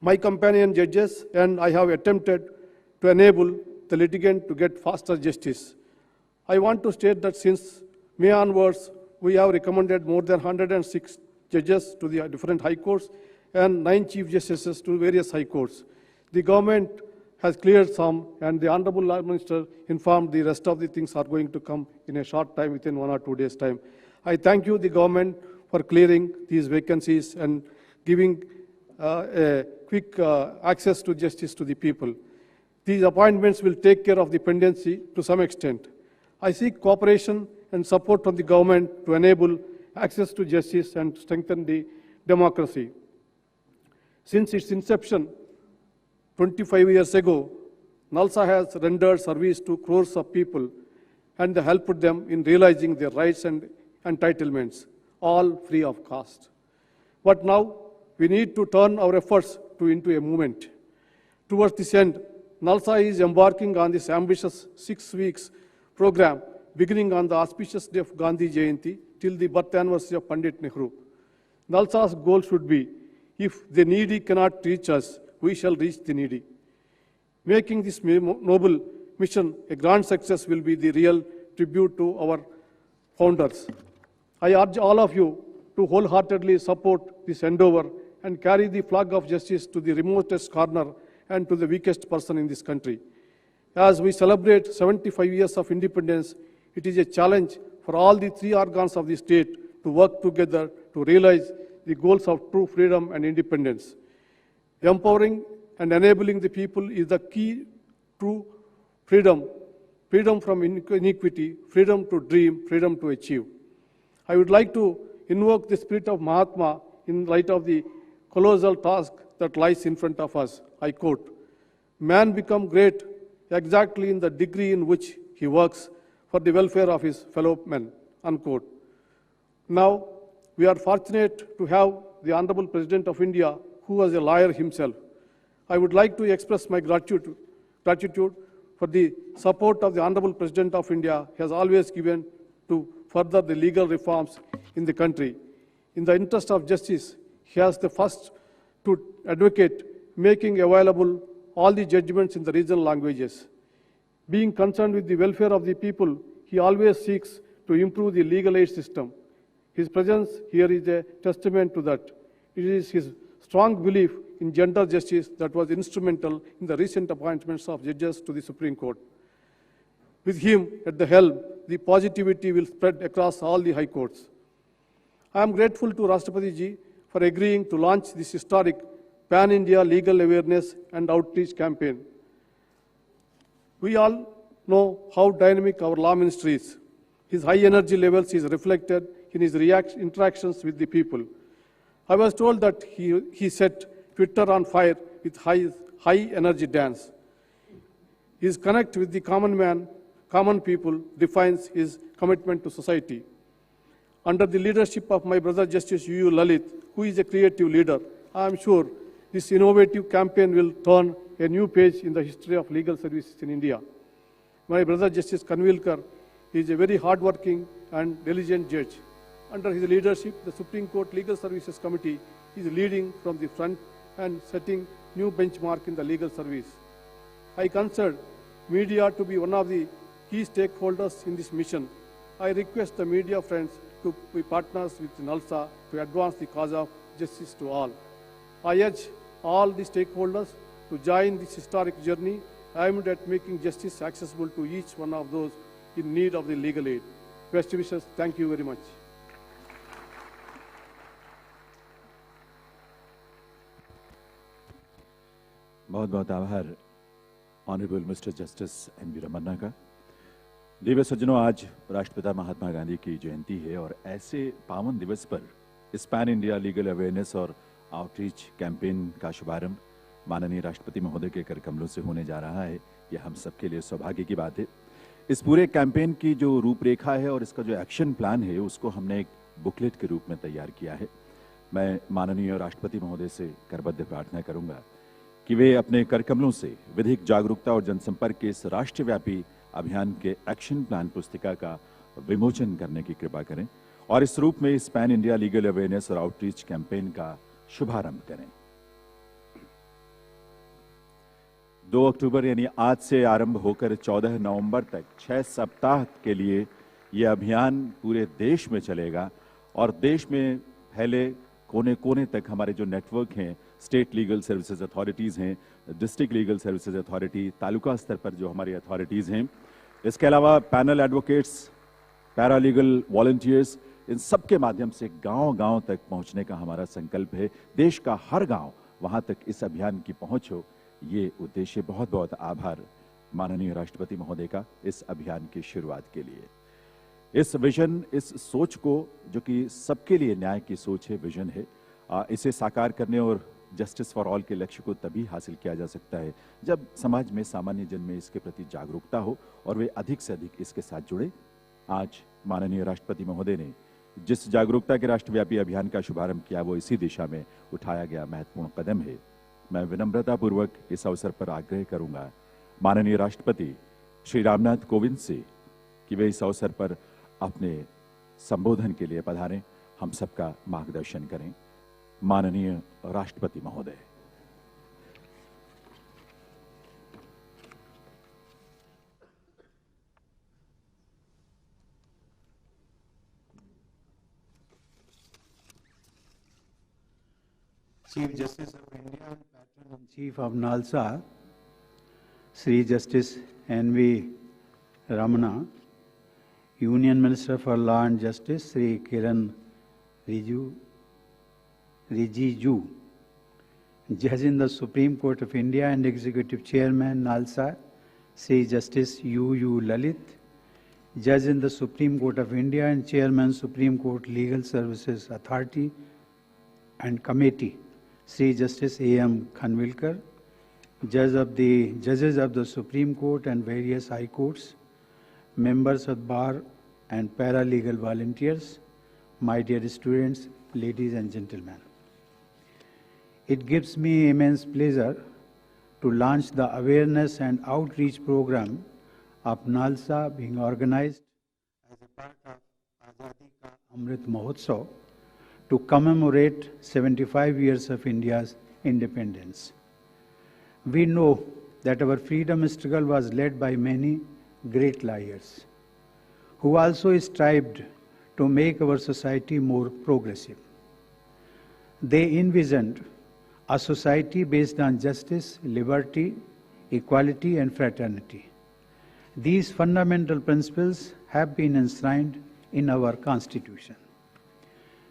My companion judges and I have attempted to enable the litigant to get faster justice. I want to state that since May onwards, we have recommended more than 106 judges to the different high courts and 9 chief justices to various high courts. The government has cleared some, and the Honorable Law Minister informed the rest of the things are going to come in a short time, within 1 or 2 days' time. I thank you, the government, for clearing these vacancies and giving a quick access to justice to the people. These appointments will take care of the pendency to some extent. I seek cooperation and support from the government to enable access to justice and strengthen the democracy. Since its inception 25 years ago, NALSA has rendered service to crores of people and helped them in realizing their rights and entitlements, all free of cost. But now we need to turn our efforts into a movement. Towards this end, NALSA is embarking on this ambitious 6 weeks program beginning on the auspicious day of Gandhi Jayanti till the birth anniversary of Pandit Nehru. NALSA's goal should be, if the needy cannot reach us, we shall reach the needy. Making this noble mission a grand success will be the real tribute to our founders. I urge all of you to wholeheartedly support this endeavor and carry the flag of justice to the remotest corner and to the weakest person in this country. As we celebrate 75 years of independence, it is a challenge for all the 3 organs of the state to work together to realize the goals of true freedom and independence. Empowering and enabling the people is the key to freedom, freedom from inequity, freedom to dream, freedom to achieve. I would like to invoke the spirit of Mahatma in light of the colossal task that lies in front of us. I quote, "Man become great exactly in the degree in which he works for the welfare of his fellow men," unquote. Now, we are fortunate to have the Honorable President of India, who was a lawyer himself. I would like to express my gratitude for the support of the Honorable President of India has always given to further the legal reforms in the country. In the interest of justice, he has the first to advocate making available all the judgments in the regional languages. Being concerned with the welfare of the people, he always seeks to improve the legal aid system. His presence here is a testament to that. It is his strong belief in gender justice that was instrumental in the recent appointments of judges to the Supreme Court. With him at the helm, the positivity will spread across all the high courts. I am grateful to Rashtrapati Ji for agreeing to launch this historic Pan-India Legal Awareness and Outreach campaign. We all know how dynamic our law ministry is. His high energy levels is reflected in his interactions with the people. I was told that he set Twitter on fire with high energy dance. His connect with the common man, common people defines his commitment to society. Under the leadership of my brother Justice U.U. Lalit, who is a creative leader, I am sure this innovative campaign will turn a new page in the history of legal services in India. My brother Justice Kanvilkar is a very hardworking and diligent judge. Under his leadership, the Supreme Court Legal Services Committee is leading from the front and setting new benchmark in the legal service. I consider media to be one of the key stakeholders in this mission. I request the media friends to be partners with NALSA to advance the cause of justice to all. I urge all the stakeholders to join this historic journey aimed at making justice accessible to each one of those in need of the legal aid. Best wishes. Thank you very much. बहुत बहुत आभार honourable mister justice N V. Ramana का। दिव्य सज्जनों, आज राष्ट्रपिता महात्मा गांधी की जयंती है और ऐसे पावन दिवस पर इस पैन इंडिया लीगल अवेयरनेस और आउटरीच कैंपेन का शुभारंभ माननीय राष्ट्रपति महोदय के कर कमलों से होने जा रहा है। यह हम सबके लिए सौभाग्य की बात है। इस पूरे कैंपेन की जो रूपरेखा है और इसका जो एक्शन प्लान है उसको हमने एक बुकलेट के रूप में तैयार किया है। मैं माननीय राष्ट्रपति महोदय से करबद्ध प्रार्थना करूंगा कि वे अपने कर कमलों से विधिक जागरूकता और जनसंपर्क के इस राष्ट्रव्यापी अभियान के एक्शन प्लान पुस्तिका का विमोचन करने की कृपा करें और इस रूप में इस पैन इंडिया लीगल अवेयरनेस और आउटरीच कैंपेन का शुभारंभ करें। 2 अक्टूबर यानी आज से आरंभ होकर 14 नवंबर तक 6 सप्ताह के लिए यह अभियान पूरे देश में चलेगा और देश में फैले कोने कोने तक हमारे जो नेटवर्क हैं, स्टेट लीगल सर्विसेज अथॉरिटीज़ हैं, district legal services authority, taluka स्तर पर जो हमारी अथॉरिटीज़ हैं, इसके अलावा पैनल एडवोकेट्स, पैरालीगल वॉलंटियर्स, इन सब के माध्यम से गांव-गांव तक पहुंचने का हमारा संकल्प है। देश का हर गांव वहां तक इस अभियान की पहुंच हो, ये उद्देश्य। बहुत बहुत आभार माननीय राष्ट्रपति महोदय का इस अभियान की शुरुआत के लिए। इस विजन, इस सोच को, जो कि सबके लिए न्याय की सोच है, विजन है, इसे साकार करने और जस्टिस फॉर ऑल के लक्ष्य को तभी हासिल किया जा सकता है जब समाज में, सामान्य जन में इसके प्रति जागरूकता हो और वे अधिक से अधिक इसके साथ जुड़े। आज माननीय राष्ट्रपति महोदय ने जिस जागरूकता के राष्ट्रव्यापी अभियान का शुभारंभ किया वो इसी दिशा में उठाया गया महत्वपूर्ण कदम है। मैं विनम्रतापूर्वक इस अवसर पर आग्रह करूंगा माननीय राष्ट्रपति श्री रामनाथ कोविंद से कि वे इस अवसर पर अपने संबोधन के लिए पधारें, हम सबका मार्गदर्शन करें। माननीय राष्ट्रपति महोदय। Chief Justice of India and Patron-in-Chief of NALSA, Sri Justice N.V. Ramana, Union Minister for Law and Justice, Sri Kiran Rijiju, Judge in the Supreme Court of India and Executive Chairman NALSA, Sri Justice U. Lalit, Judge in the Supreme Court of India and Chairman Supreme Court Legal Services Authority and Committee, Sri Justice A.M. Khanvilkar, Judges of the Supreme Court and various High Courts, members of Bar and paralegal volunteers, my dear students, ladies and gentlemen. It gives me immense pleasure to launch the awareness and outreach program of NALSA being organized as a part of Azadi Ka Amrit Mahotsav to commemorate 75 years of India's independence. We know that our freedom struggle was led by many great liars who also strived to make our society more progressive. They envisioned a society based on justice, liberty, equality, and fraternity. These fundamental principles have been enshrined in our Constitution.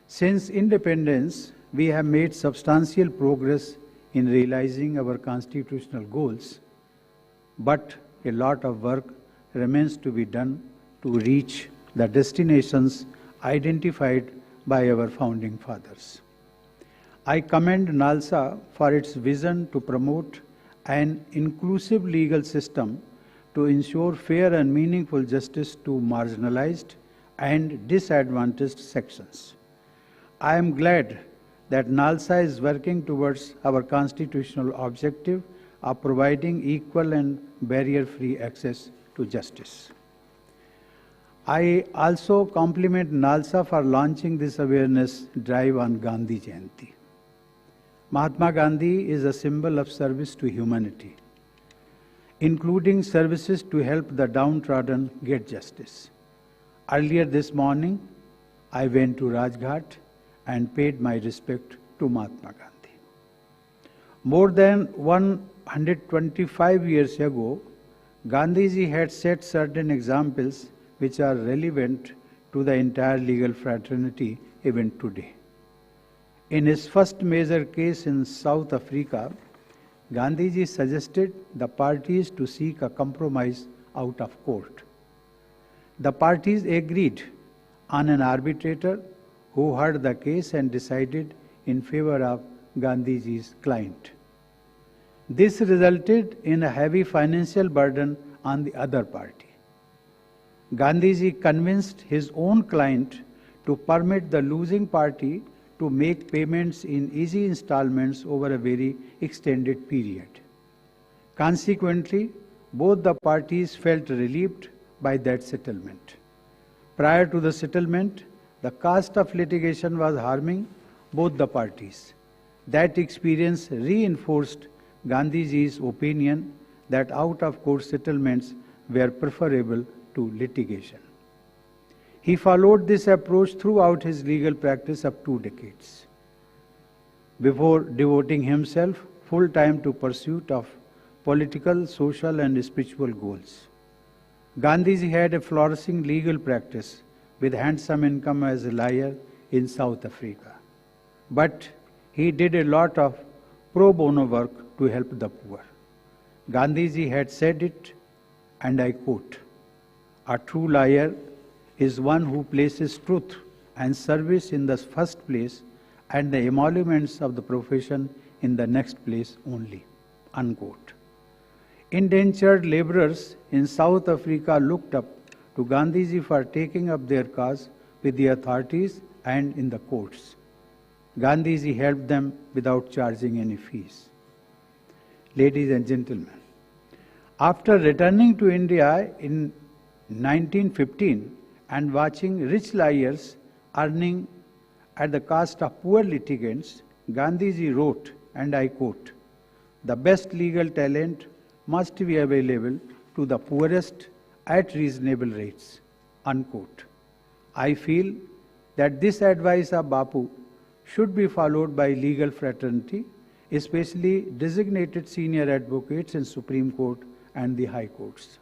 Since independence, we have made substantial progress in realizing our constitutional goals, but a lot of work remains to be done to reach the destinations identified by our founding fathers. I commend NALSA for its vision to promote an inclusive legal system to ensure fair and meaningful justice to marginalized and disadvantaged sections. I am glad that NALSA is working towards our constitutional objective of providing equal and barrier-free access to justice. I also compliment NALSA for launching this awareness drive on Gandhi Jayanti. Mahatma Gandhi is a symbol of service to humanity, including services to help the downtrodden get justice. Earlier this morning, I went to Rajghat and paid my respect to Mahatma Gandhi. More than 125 years ago, Gandhiji had set certain examples which are relevant to the entire legal fraternity even today. In his first major case in South Africa, Gandhiji suggested the parties to seek a compromise out of court. The parties agreed on an arbitrator who heard the case and decided in favor of Gandhiji's client. This resulted in a heavy financial burden on the other party. Gandhiji convinced his own client to permit the losing party to make payments in easy installments over a very extended period. Consequently, both the parties felt relieved by that settlement. Prior to the settlement, the cost of litigation was harming both the parties. That experience reinforced Gandhiji's opinion that out-of-court settlements were preferable to litigation. He followed this approach throughout his legal practice of 2 decades, before devoting himself full-time to pursuit of political, social, and spiritual goals. Gandhiji had a flourishing legal practice with handsome income as a lawyer in South Africa. But he did a lot of pro bono work to help the poor. Gandhiji had said it, and I quote, "A true lawyer is one who places truth and service in the first place and the emoluments of the profession in the next place only," unquote. Indentured laborers in South Africa looked up to Gandhiji for taking up their cause with the authorities and in the courts. Gandhiji helped them without charging any fees. Ladies and gentlemen, after returning to India in 1915 and watching rich liars earning at the cost of poor litigants, Gandhiji wrote, and I quote, "The best legal talent must be available to the poorest at reasonable rates," unquote. I feel that this advice of Bapu should be followed by legal fraternity, especially designated senior advocates in Supreme Court and the High Courts.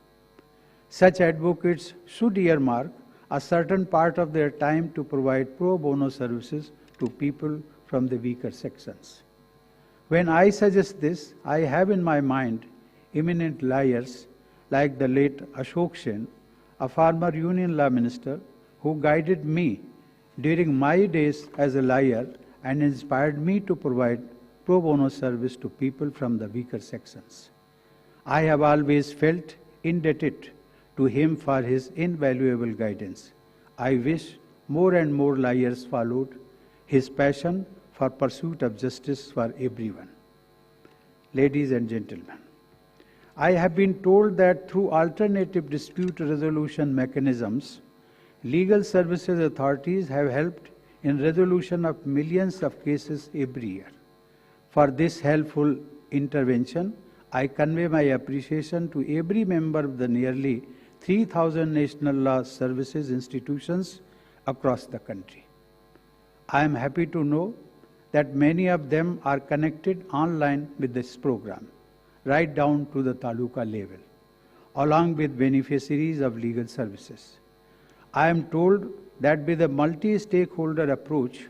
Such advocates should earmark a certain part of their time to provide pro bono services to people from the weaker sections. When I suggest this, I have in my mind eminent liars like the late Ashok Sen, a former Union Law Minister who guided me during my days as a liar and inspired me to provide pro bono service to people from the weaker sections. I have always felt indebted to him for his invaluable guidance. I wish more and more liars followed his passion for pursuit of justice for everyone. Ladies and gentlemen, I have been told that through alternative dispute resolution mechanisms, legal services authorities have helped in resolution of millions of cases every year. For this helpful intervention, I convey my appreciation to every member of the nearly 3,000 national law services institutions across the country. I am happy to know that many of them are connected online with this program, right down to the taluka level, along with beneficiaries of legal services. I am told that with a multi-stakeholder approach,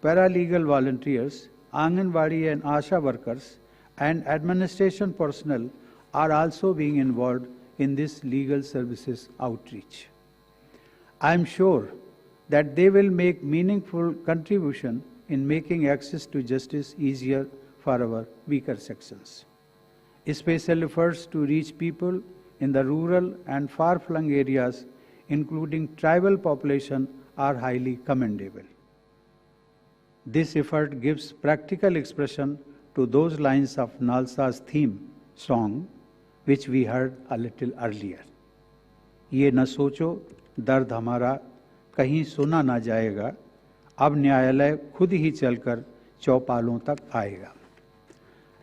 paralegal volunteers, Anganwadi and ASHA workers, and administration personnel are also being involved in this legal services outreach. I am sure that they will make meaningful contribution in making access to justice easier for our weaker sections. Special efforts to reach people in the rural and far-flung areas, including tribal population, are highly commendable. This effort gives practical expression to those lines of Nalsa's theme song, which we heard a little earlier. ये न सोचो दर्द हमारा कहीं सुना ना जाएगा, अब न्यायालय खुद ही चलकर चौपालों तक आएगा.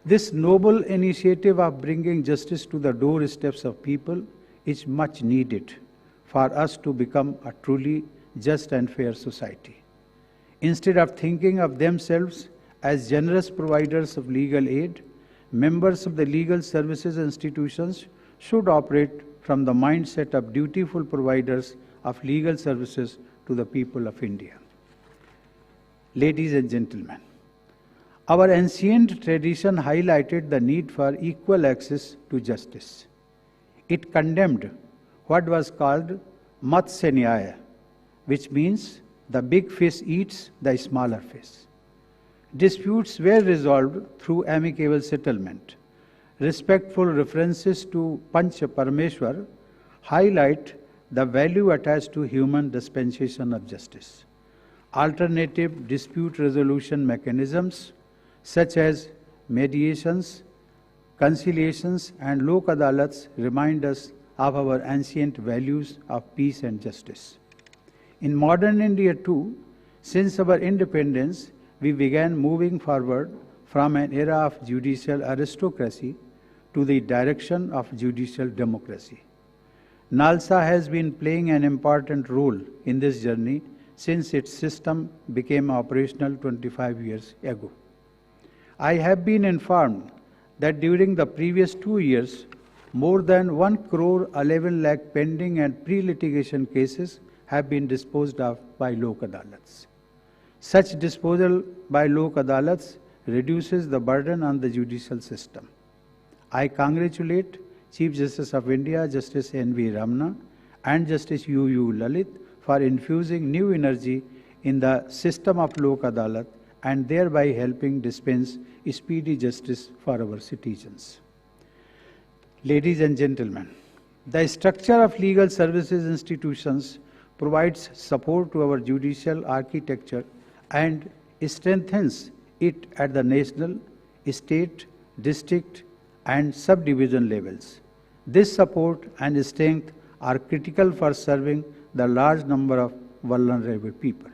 This noble initiative of bringing justice to the doorsteps of people is much needed for us to become a truly just and fair society. Instead of thinking of themselves as generous providers of legal aid, members of the legal services institutions should operate from the mindset of dutiful providers of legal services to the people of India. Ladies and gentlemen, our ancient tradition highlighted the need for equal access to justice. It condemned what was called Matsya Nyaya, which means the big fish eats the smaller fish. Disputes were resolved through amicable settlement. Respectful references to Panch Parameshwar highlight the value attached to human dispensation of justice. Alternative dispute resolution mechanisms such as mediations, conciliations, and Lok Adalats remind us of our ancient values of peace and justice. In modern India too, since our independence, we began moving forward from an era of judicial aristocracy to the direction of judicial democracy. Nalsa has been playing an important role in this journey since its system became operational 25 years ago. I have been informed that during the previous 2 years, more than 1 crore 11 lakh pending and pre-litigation cases have been disposed of by Lok Adalats. Such disposal by Lok Adalats reduces the burden on the judicial system. I congratulate Chief Justice of India, Justice N.V. Ramana, and Justice U.U. Lalit for infusing new energy in the system of Lok Adalat and thereby helping dispense speedy justice for our citizens. Ladies and gentlemen, the structure of legal services institutions provides support to our judicial architecture and strengthens it at the national, state, district, and subdivision levels. This support and strength are critical for serving the large number of vulnerable people.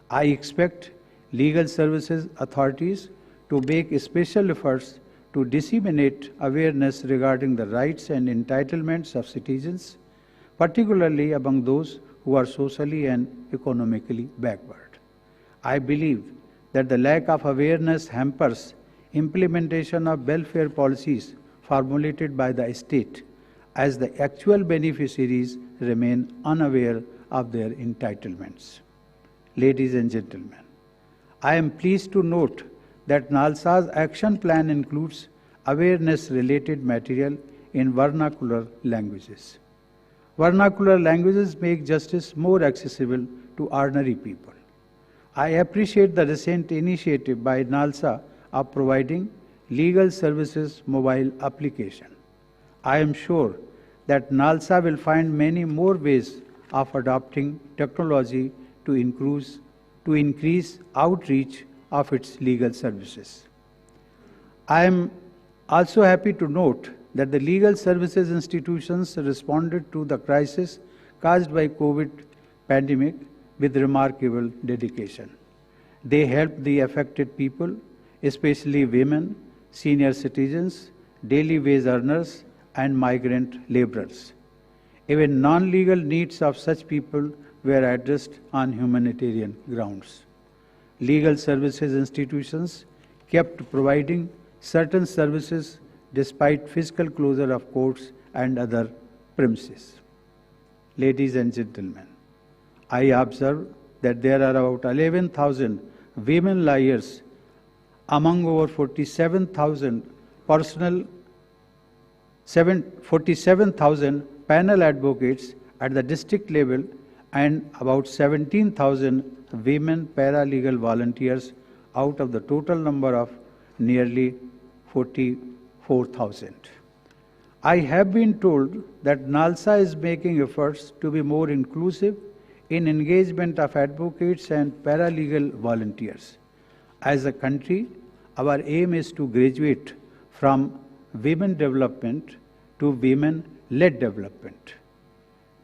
I expect legal services authorities to make special efforts to disseminate awareness regarding the rights and entitlements of citizens, particularly among those who are socially and economically backward. I believe that the lack of awareness hampers implementation of welfare policies formulated by the state, as the actual beneficiaries remain unaware of their entitlements. Ladies and gentlemen, I am pleased to note that NALSA's action plan includes awareness-related material in vernacular languages. Vernacular languages make justice more accessible to ordinary people. I appreciate the recent initiative by NALSA of providing legal services mobile application. I am sure that NALSA will find many more ways of adopting technology to increase outreach of its legal services. I am also happy to note that the legal services institutions responded to the crisis caused by COVID pandemic with remarkable dedication. They helped the affected people, especially women, senior citizens, daily wage earners, and migrant laborers. Even non-legal needs of such people were addressed on humanitarian grounds. Legal services institutions kept providing certain services despite physical closure of courts and other premises. Ladies and gentlemen, I observe that there are about 11,000 women lawyers among over 47,000 panel advocates at the district level and about 17,000 women paralegal volunteers out of the total number of nearly 44,000. I have been told that NALSA is making efforts to be more inclusive in engagement of advocates and paralegal volunteers. As a country, our aim is to graduate from women development to women-led development.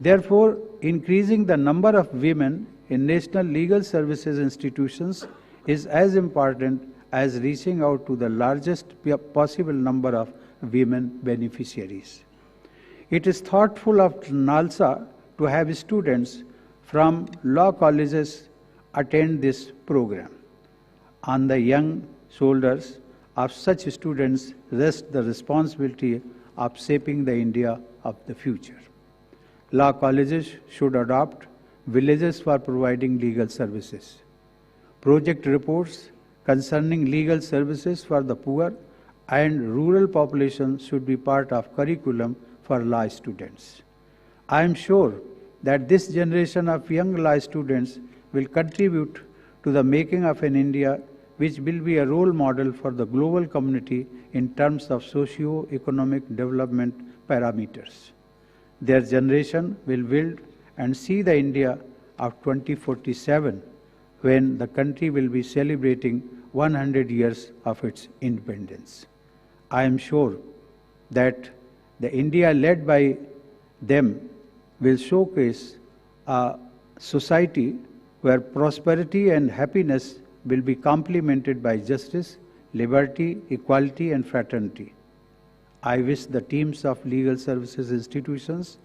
Therefore, increasing the number of women in national legal services institutions is as important as reaching out to the largest possible number of women beneficiaries. It is thoughtful of NALSA to have students from law colleges attend this program. On the young shoulders of such students rests the responsibility of shaping the India of the future. Law colleges should adopt villages for providing legal services. Project reports concerning legal services for the poor and rural population should be part of curriculum for law students. I am sure that this generation of young law students will contribute to the making of an India which will be a role model for the global community in terms of socio-economic development parameters. Their generation will build and see the India of 2047 when the country will be celebrating 100 years of its independence. I am sure that the India led by them will showcase a society where prosperity and happiness will be complemented by justice, liberty, equality, and fraternity. I wish the teams of legal services institutions